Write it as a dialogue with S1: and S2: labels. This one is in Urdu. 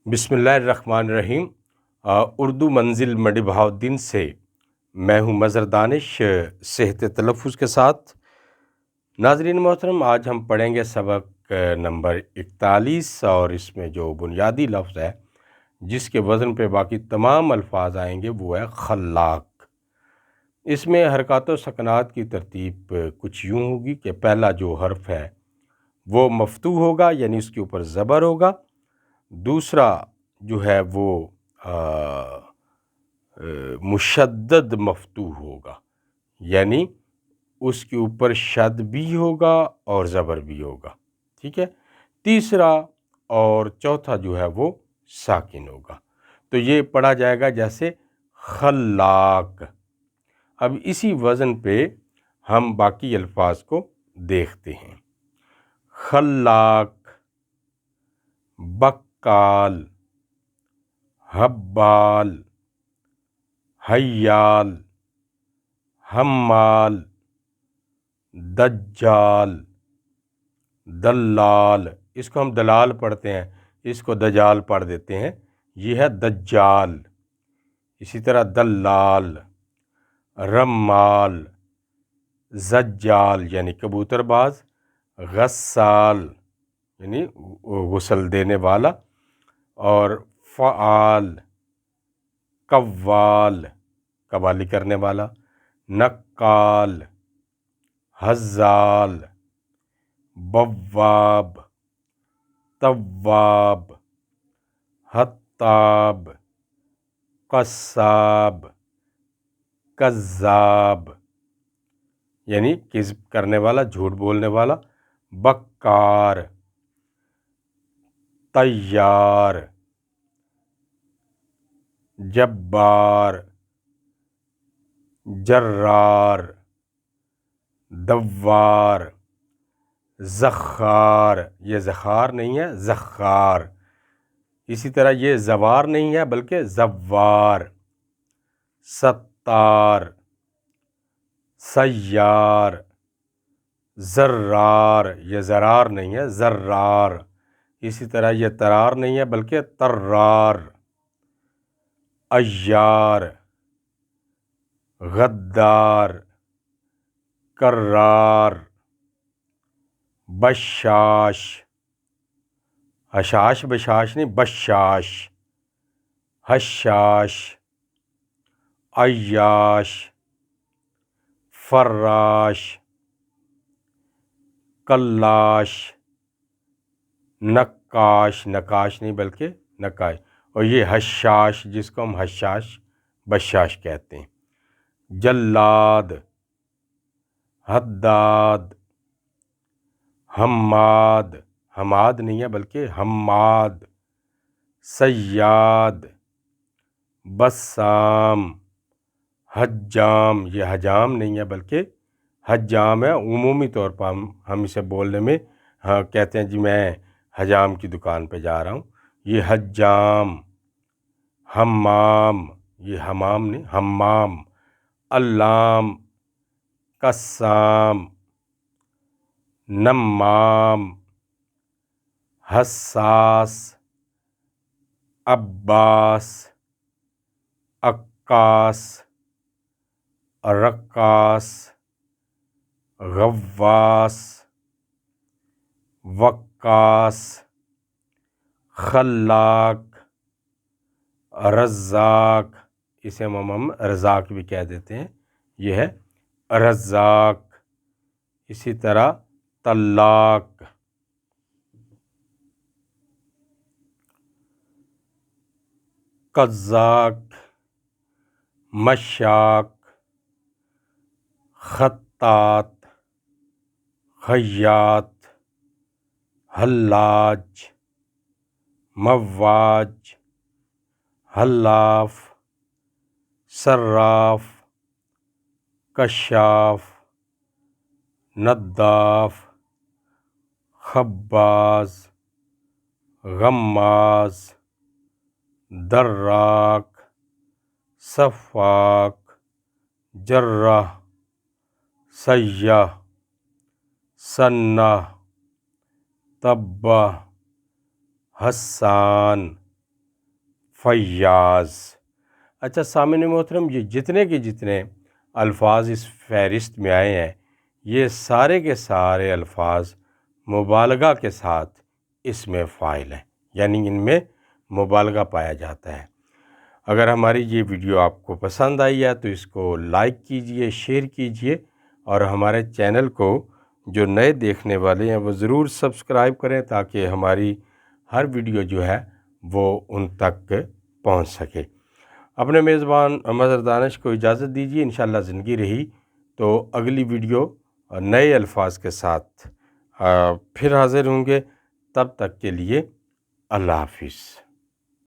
S1: بسم اللہ الرحمن الرحیم۔ اردو منزل مڈی بہاؤالدین سے میں ہوں مظہر دانش، صحت تلفظ کے ساتھ۔ ناظرین محترم، آج ہم پڑھیں گے سبق نمبر 41 اور اس میں جو بنیادی لفظ ہے جس کے وزن پہ باقی تمام الفاظ آئیں گے وہ ہے خلاق۔ اس میں حرکات و سکنات کی ترتیب کچھ یوں ہوگی کہ پہلا جو حرف ہے وہ مفتوح ہوگا، یعنی اس کے اوپر زبر ہوگا۔ دوسرا جو ہے وہ مشدد مفتوح ہوگا، یعنی اس کے اوپر شد بھی ہوگا اور زبر بھی ہوگا، ٹھیک ہے۔ تیسرا اور چوتھا جو ہے وہ ساکن ہوگا۔ تو یہ پڑھا جائے گا جیسے خلاق۔ اب اسی وزن پہ ہم باقی الفاظ کو دیکھتے ہیں۔ خلاق، بقال، حبال، حیال، حمال، دجال، دلال۔ اس کو ہم دلال پڑھتے ہیں، اس کو دجال پڑھ دیتے ہیں، یہ ہے دجال۔ اسی طرح دلال، رمال، زجال یعنی کبوتر باز، غسال یعنی غسل دینے والا، اور فعال، قوال قوالی کرنے والا، نقال، حزال، بواب، تواب، حطاب، قصاب، کذاب یعنی کذب کرنے والا، جھوٹ بولنے والا، بکار، طیار، جبار، جرار، دوار، زخار۔ یہ زخار نہیں ہے، زخار۔ اسی طرح یہ زوار نہیں ہے بلکہ زوار، ستار، سیار، زرار۔ یہ زرار نہیں ہے، زرار۔ اسی طرح یہ ترار نہیں ہے بلکہ طرار، عیار، غدار، کرار، بشاش، حشاش بشاش نہیں، بشاش، حشاش، عیاش، فراش، قلاش، نقاش، نقاش نہیں بلکہ نقاش، اور یہ حشاش جس کو ہم حشاش بشاش کہتے ہیں، جلاد، حداد، حماد، حماد نہیں ہے بلکہ حماد، صیاد، بسام، حجام۔ یہ حجام نہیں ہے بلکہ حجام ہے۔ عمومی طور پر ہم اسے بولنے میں کہتے ہیں جی میں حجام کی دکان پہ جا رہا ہوں، یہ حجام۔ حمام، یہ حمام نہیں، حمام، علام، قسام، نمام، حساس، عباس، عکاس، رقاص، غواص، وقاص، خلاق، رزاق۔ اسے ہم رزاق بھی کہہ دیتے ہیں، یہ ہے رزاق۔ اسی طرح طلاق، قزاق، مشاق، خطاط، خیاط، حلاج، مواج، حلاف، صراف، کشاف، نداف، خباز، غماز، دراق، صفاق، جراح، سیاح، صناح، طباح، حسان، فیاض۔ اچھا سامعین محترم، یہ جتنے کے جتنے الفاظ اس فہرست میں آئے ہیں یہ سارے کے سارے الفاظ مبالغہ کے ساتھ اسم فاعل ہیں، یعنی ان میں مبالغہ پایا جاتا ہے۔ اگر ہماری یہ ویڈیو آپ کو پسند آئی ہے تو اس کو لائک کیجئے، شیئر کیجئے، اور ہمارے چینل کو جو نئے دیکھنے والے ہیں وہ ضرور سبسکرائب کریں تاکہ ہماری ہر ویڈیو جو ہے وہ ان تک پہنچ سکے۔ اپنے میزبان مظہر دانش کو اجازت دیجیے، انشاءاللہ زندگی رہی تو اگلی ویڈیو نئے الفاظ کے ساتھ پھر حاضر ہوں گے۔ تب تک کے لیے اللہ حافظ۔